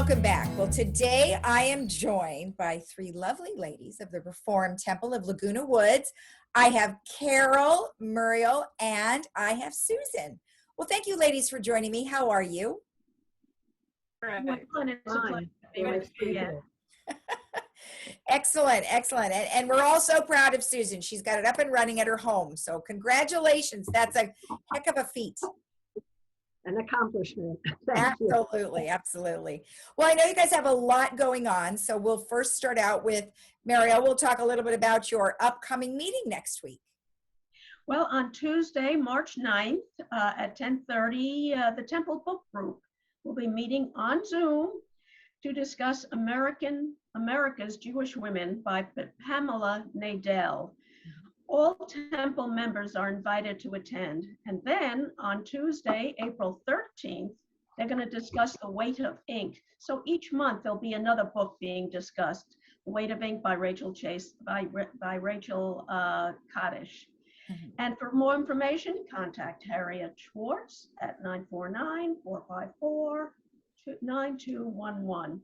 welcome back. Well, today I am joined by three lovely ladies of the Reformed Temple of Laguna Woods. I have Carol, Muriel, and I have Susan. Well, thank you ladies for joining me. How are you? Right. Excellent, excellent. And we're all so proud of Susan. She's got it up and running at her home. So congratulations. That's a heck of a feat. An accomplishment. Absolutely, absolutely. Well, I know you guys have a lot going on, so we'll first start out with Mariel. We'll talk a little bit about your upcoming meeting next week. Well, on Tuesday, March 9th at 10:30, the Temple Book Group will be meeting on Zoom to discuss America's Jewish Women by Pamela Nadell. All Temple members are invited to attend. And then on Tuesday, April 13th, they're going to discuss The Weight of Ink. So each month there'll be another book being discussed. The Weight of Ink by Rachel Chase, by Rachel Kaddish. Mm-hmm. And for more information, contact Harriet Schwartz at 949-454-9211.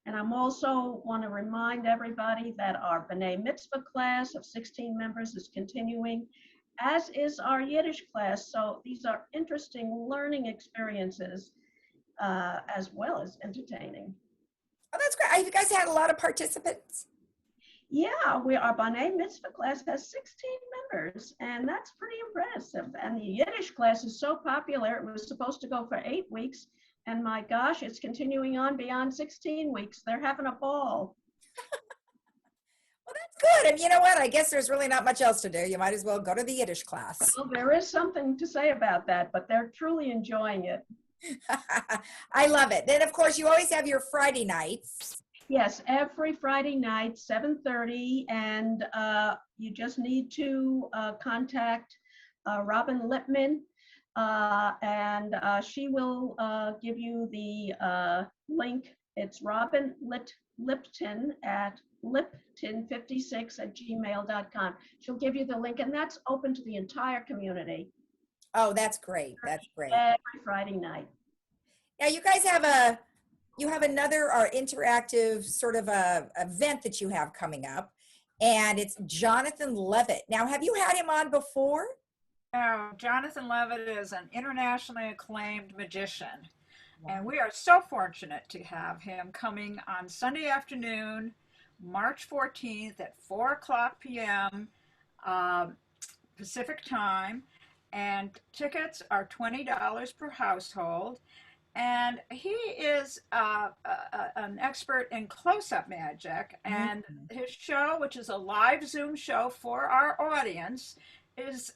And I'm also want to remind everybody that our B'nai Mitzvah class of 16 members is continuing, as is our Yiddish class. So these are interesting learning experiences as well as entertaining. Oh, that's great. Have you guys had a lot of participants? Yeah, our B'nai Mitzvah class has 16 members, and that's pretty impressive. And the Yiddish class is so popular, it was supposed to go for 8 weeks. And my gosh, it's continuing on beyond 16 weeks. They're having a ball. Well, that's good. And you know what? I guess there's really not much else to do. You might as well go to the Yiddish class. Well, there is something to say about that, but they're truly enjoying it. I love it. Then, of course, you always have your Friday nights. Yes, every Friday night, 7:30. And you just need to contact Robin Lippman. And she will give you the link. It's Robin Lipton at lipton56@gmail.com. She'll give you the link, and that's open to the entire community. Oh, that's great. That's great. Every Friday night. Now, you guys have another interactive sort of a event that you have coming up, and it's Jonathan Levitt. Now, have you had him on before? No, Jonathan Levitt is an internationally acclaimed magician, and we are so fortunate to have him coming on Sunday afternoon, March 14th at 4:00 p.m. Pacific time, and tickets are $20 per household, and he is an expert in close-up magic, and his show, which is a live Zoom show for our audience, is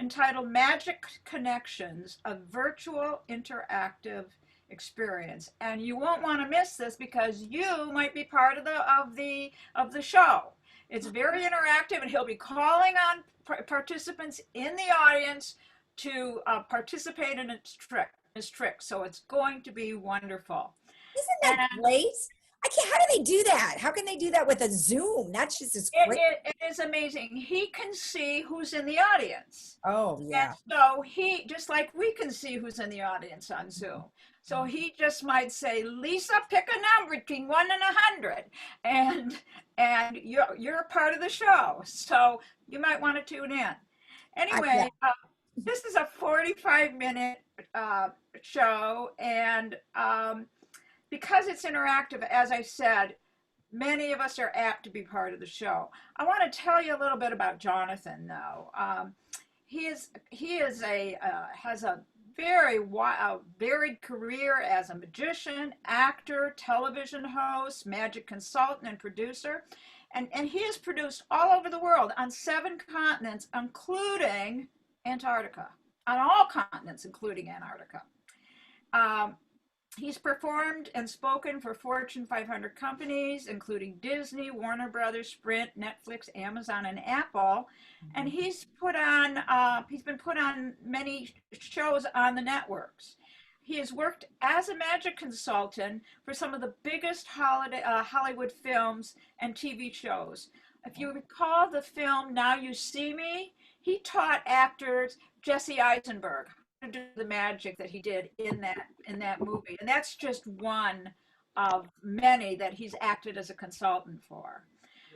entitled Magic Connections, a virtual interactive experience. And you won't want to miss this because you might be part of the show. It's very interactive, and he'll be calling on participants in the audience to participate in his trick. So it's going to be wonderful. Isn't that great? How do they do that? How can they do that with a Zoom? That's just as great. It is amazing. He can see who's in the audience. Oh, yeah. And so he, just like we can see who's in the audience on Zoom. So he just might say, Lisa, pick a number between 1 and 100. And you're a part of the show. So you might want to tune in. Anyway, this is a 45-minute show. And because it's interactive, as I said, many of us are apt to be part of the show. I want to tell you a little bit about Jonathan, though. He has a very varied career as a magician, actor, television host, magic consultant, and producer. And he has produced all over the world on 7 continents, including Antarctica, on all continents, including Antarctica. He's performed and spoken for Fortune 500 companies, including Disney, Warner Brothers, Sprint, Netflix, Amazon, and Apple. And he's been put on many shows on the networks. He has worked as a magic consultant for some of the biggest Hollywood films and TV shows. If you recall the film Now You See Me, he taught actors Jesse Eisenberg to do the magic that he did in that movie, and that's just one of many that he's acted as a consultant for.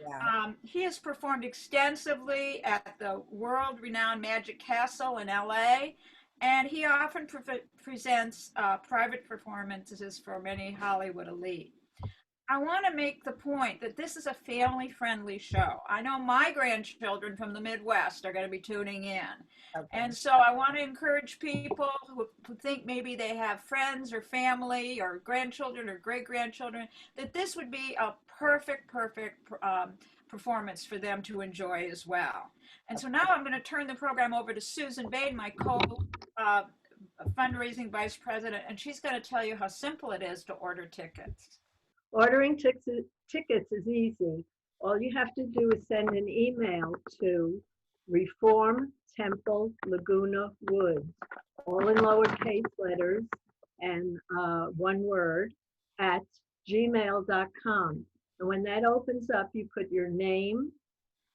Yeah. He has performed extensively at the world-renowned Magic Castle in LA, and he often presents private performances for many Hollywood elite. I want to make the point that this is a family-friendly show. I know my grandchildren from the Midwest are going to be tuning in. Okay. And so I want to encourage people who think maybe they have friends or family or grandchildren or great-grandchildren, that this would be a perfect performance for them to enjoy as well. And so now I'm going to turn the program over to Susan Bade, my fundraising vice president, and she's going to tell you how simple it is to order tickets. Ordering tickets is easy. All you have to do is send an email to Reform Temple Laguna Woods, all in lowercase letters and one word, at gmail.com. And when that opens up, you put your name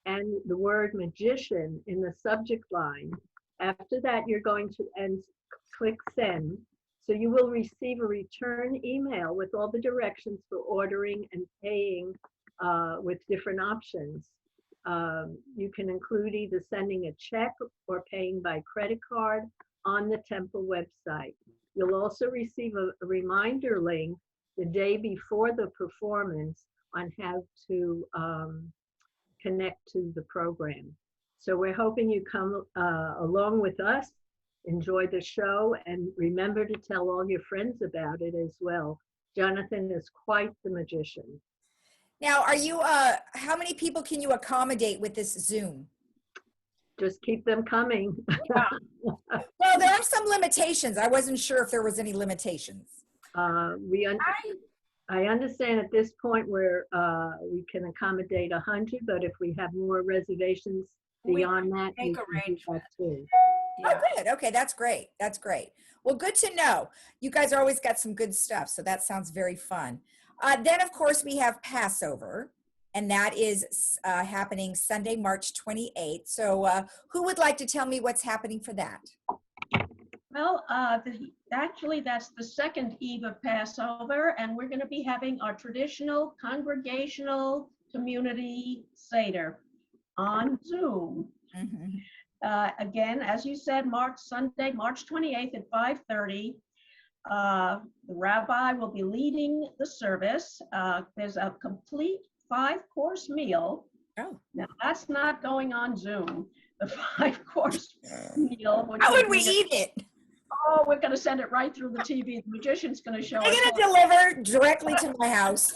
and the word magician in the subject line. After that, you're going to click send. So you will receive a return email with all the directions for ordering and paying with different options. You can include either sending a check or paying by credit card on the temple website. You'll also receive a reminder link the day before the performance on how to connect to the program. So we're hoping you come along with us, enjoy the show, and remember to tell all your friends about it as well. Jonathan is quite the magician. Now, are you, how many people can you accommodate with this Zoom? Just keep them coming. Well, there are some limitations. I wasn't sure if there was any limitations. I understand at this point where we can accommodate 100, but if we have more reservations beyond that, we can do that too. Yeah. Oh, good. Okay, that's great. That's great. Well, good to know. You guys are always got some good stuff, so that sounds very fun. Then, of course, we have Passover, and that is happening Sunday, March 28th. So who would like to tell me what's happening for that? Well, actually, that's the second eve of Passover, and we're going to be having our traditional congregational community Seder on Zoom. Mm-hmm. Again, as you said, Sunday, March 28th at 5:30. The rabbi will be leading the service. There's a complete 5-course meal. Oh. Now, that's not going on Zoom. The 5-course meal. How would we eat it? Oh, we're going to send it right through the TV. The magician's going to show us. I'm going to deliver directly to my house.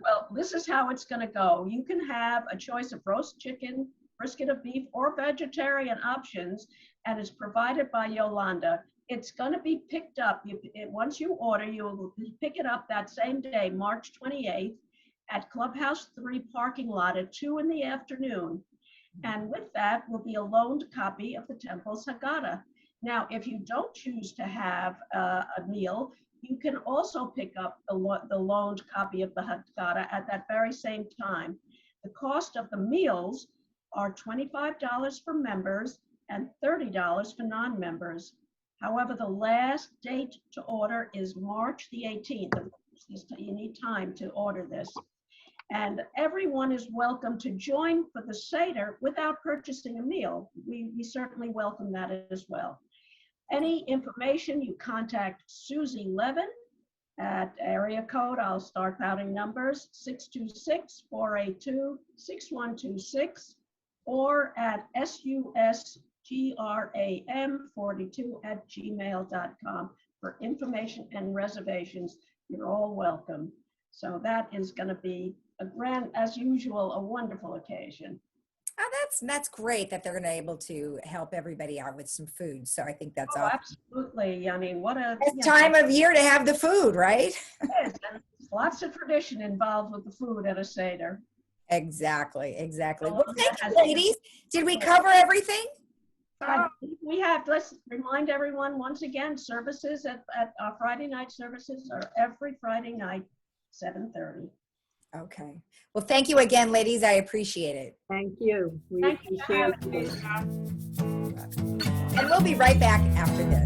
Well, this is how it's going to go. You can have a choice of roast chicken, brisket of beef, or vegetarian options, and it's provided by Yolanda. It's going to be picked up. Once you order, you'll pick it up that same day, March 28th, at Clubhouse 3 parking lot at 2 in the afternoon. And with that will be a loaned copy of the Temple's Haggadah. Now, if you don't choose to have a meal, you can also pick up the loaned copy of the Haggadah at that very same time. The cost of the meals are $25 for members and $30 for non-members. However, the last date to order is March the 18th. Of course, you need time to order this. And everyone is welcome to join for the Seder without purchasing a meal. We certainly welcome that as well. Any information, you contact Susie Levin at area code, I'll start counting numbers, 626-482-6126, or at susgram42@gmail.com for information and reservations. You're all welcome. So that is going to be a grand, as usual, a wonderful occasion. Oh, that's great that they're going to be able to help everybody out with some food. So I think that's awesome. Absolutely. I mean, what a time of year to have the food, right? Yes, and lots of tradition involved with the food at a Seder. Exactly. Well, thank you, ladies. Did we cover everything? We have, let's remind everyone once again, services at our Friday night services are every Friday night, 7:30. Okay. Well, thank you again, ladies. I appreciate it. Thank you. We Thank you. appreciate you. And we'll be right back after this.